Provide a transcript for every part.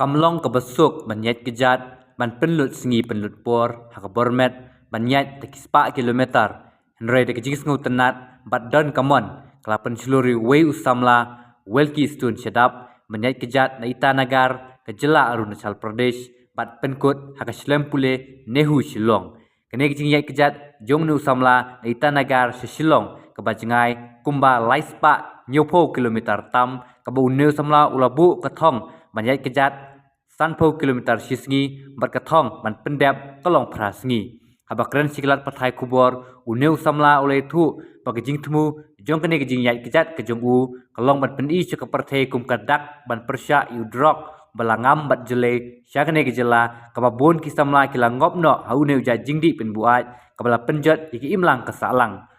Kamlong kebesuk menyet kejat man penlut sengi penlut por hak bormet menyet tekispa kilometer henry de kejing sengu tenat bat don kamon kelapan seluri wei usamla welki stun sedap menyet kejat na ita nagar kejela Arunachal Pradesh bat penkut hak pule nehu Shillong kene kejing yat kejat jong nu usamla na ita nagar Shillong kebajengai kumba laispa nyopo kilometer tam kabu nu samla ulabu ketong menyet kejat sanpo kilometer sisngi bat katong man pendep kolong prasngi habakren siklat pathai kubor uneu samla oleh thu bagijing temu jong kene gijing yat kejat kejong u kolong bat pendi ke parthe kum kadak ban persya udrok balangam bat jele syakne gejela kababon kisamla kilangopno hauneu jajingdi penbuat kabala penjot iki imlang kesalang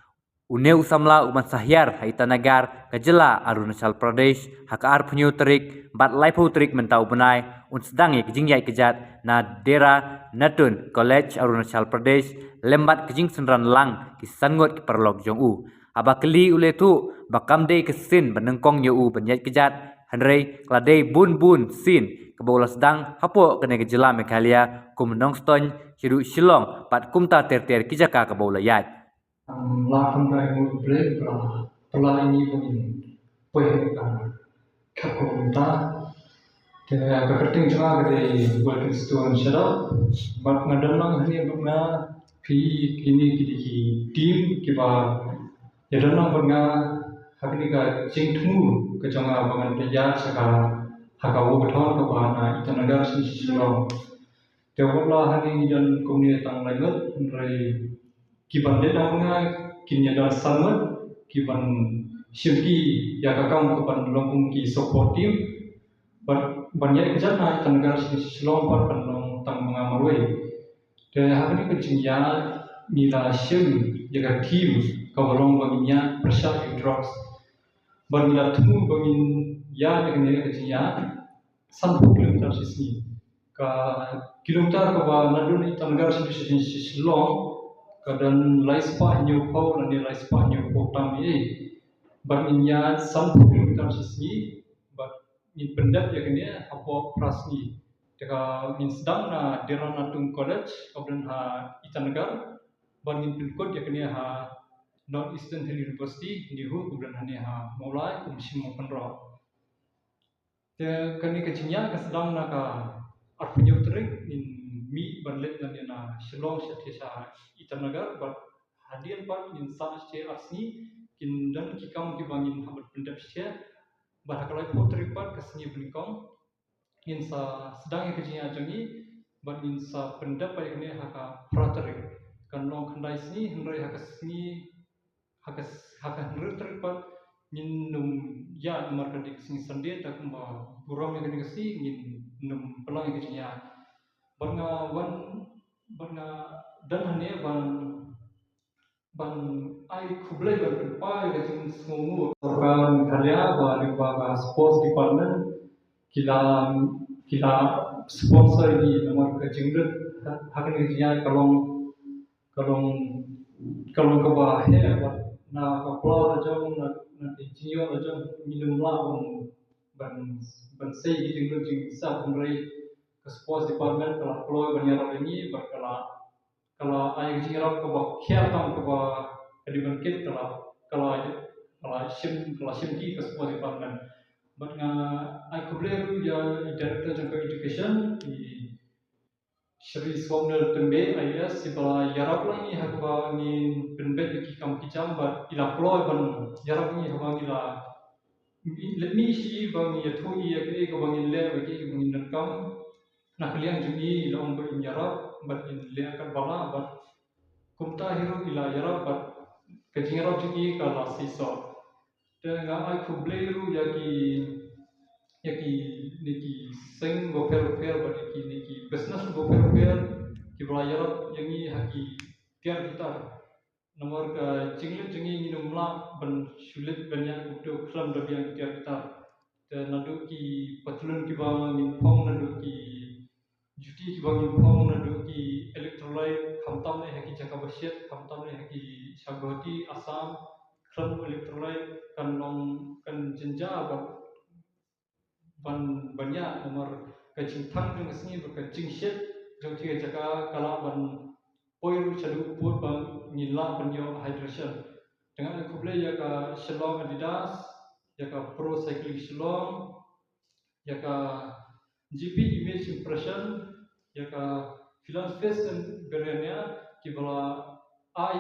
Uneu samla uman sahyar haita nagar kejela Arunachal Pradesh hakar punyu terik bat laipu terik mentau benai sedang kejing yai kejat na dera natun college Arunachal Pradesh lembat kejing senran lang kisangot kiperlog jong u aba keli ule tu bakam de kesin benengkong yu u benyat kejat henry klade bun sin kebola sedang hapo kene kejela mekalia kum nongston hidu Shillong pat kumta ter kijaka kebola yat Lapan dari mulai pelan ini pun boleh kapolta dan kepenting juga dari buat institusi syarab buat ngadalang ini bukna pi ini kini tim kita ngadalang bukna hari ini ka cingtung ke jangan bangan dia saka hakawu betul ke bahana itu negara sisi Shillong dewalah hari ini dan komunitas yang lain dari kiban dia namanya kini ada sangat kiban syirki ya kakang kiban lompung ki support team banyak kerjaan tenaga Shillong par penong tang mengamarui dan hari ini kerjanya mila sim jaga tim kawarong baginya persyak drugs banyak temu bagin ya dengan kerjanya 1 kilometer sisi ke kilometer ke nadun tenaga Shillong kadang laispa nyupo dan laispa nyupo kami baginya 1 kilometer sisi bag min pendat ya kene apo prasni jika min sedang na Deranatung College kemudian ha Itanagar bagin pinkod ya kene ha North Eastern Hill University nihu kemudian ha mulai kumsim penro te kene kecinya kesedang na ka arpunyo trik in mi banlet na Shillong Shatisha Itanagar but hadian pan in sa che asni kin dan kikam ki bangin habat pendap che bahakalai potri pat kesni bengkong in sa sedang kejinya jangi but in sa pendap ay ne haka pratrik kan long kandai sni hendrai hakasni haka hendrai pat min num ya marka dik sni sande tak ma buram yang kesi min num pelang kejinya banga dan hanya ban ai kublai ban pa ya jing sungu orang karya ba sports department kila sponsor di nomor kejinglet hakan kerjanya kalong ke bawah ya na kapla jong na insinyur jong minum lah ban sei jinglet jing sa penrai ke sports department kalau keluar banyak ini berkala kalau ayah jirap ke bawah kiatam ke bawah kedibangkit kalau sim di ke sports department berna ayah kubler ya director jangka education di Shri Swamnil Tembe ayah si bala yarap lagi hakba ngin penbet ki kam kicam bat ila keluar ban yarap ni hakba ngila let me si bang ya thu ya ke bang le bagi bang nakam nak liang jungi long ber yarap bat in liakan bala bat kumta hiru ila yarap bat kejingarap jungi kala siso dengan ai kubleru yaki niki seng goper bat niki business goper ki bala yarap yangi haki tiar gitar nomor ka jinglet jungi minumla ban sulit banyak kudu klam dabiang tiar gitar dan nadu ki patulun ki bang min pong nadu ki juti bangin pong nadu ki electrolyte khamtam ne haki jaka basyet khamtam ne haki sagoti asam klam electrolyte kan long kan jenja ban banyak nomor kajing thang jeng kesini berkajing shit jeng tiga jaka kalau ban poin cadu put ban nila penyo hydration dengan kuble ya ka Shillong Adidas ya ka Pro Cycling Shillong ya ka GP Image Impression ya ka Finance Face dan Berenia kibala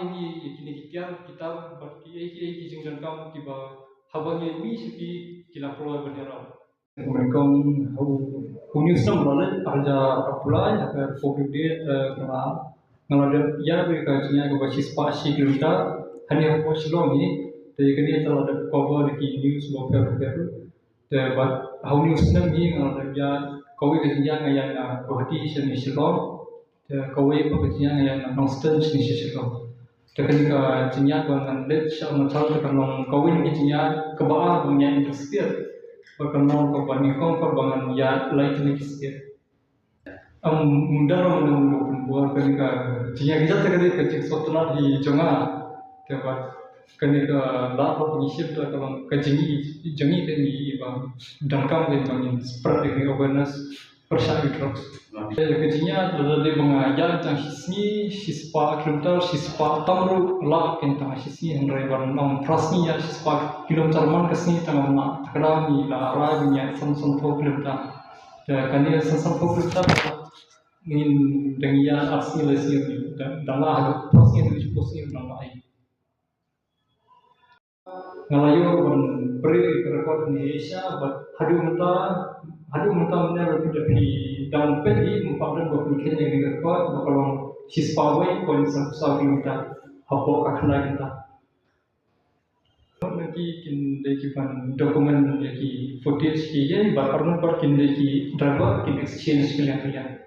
ini kini kita berarti iki jeng kam kiba habangnya mi siki kila pro bendera mereka news nam lalu ada apply agar covid kena ngalamin ya mereka punya kebasis pasti kita hanya Shillong ini jadi kini telah ada cover di news local baru but how news nam ini ngalamin ya kau kerja ngayan Guwahati sini Shillong kau kerja ngayan Nongsten sini Shillong tekan ke jenis dengan let sama tahu tekan kau ini jenis kebawah punya industri berkenal kepada komfort bangan ya lain jenis dia. Mudah orang buat kenika jenis kita terkait kecil suatu di jonga, dapat kenika lapor pengisi kalau kejengi ini bang dangkang dan bangin spread dengan awareness persyaratan drugs. Kejenginya adalah dia mengajar tentang sispa kilometer sispa tamru lah tentang sisni yang reban nong prasni ya sispa kilometer man kesini tengah nak kerani lah rajanya sansan kilometer. Dan dia sansan kilometer ingin dengan asli lesnya dan lah prasni itu posisi yang lain. Ngalayo beri rekod Indonesia buat hadu mentah benar dari dalam pedi 420 km yang rekod bakal sispawe poin 1 kita hapok akan kita nanti kindekipan dokumen lagi footage kiye bakal number kindeki driver kin exchange kalian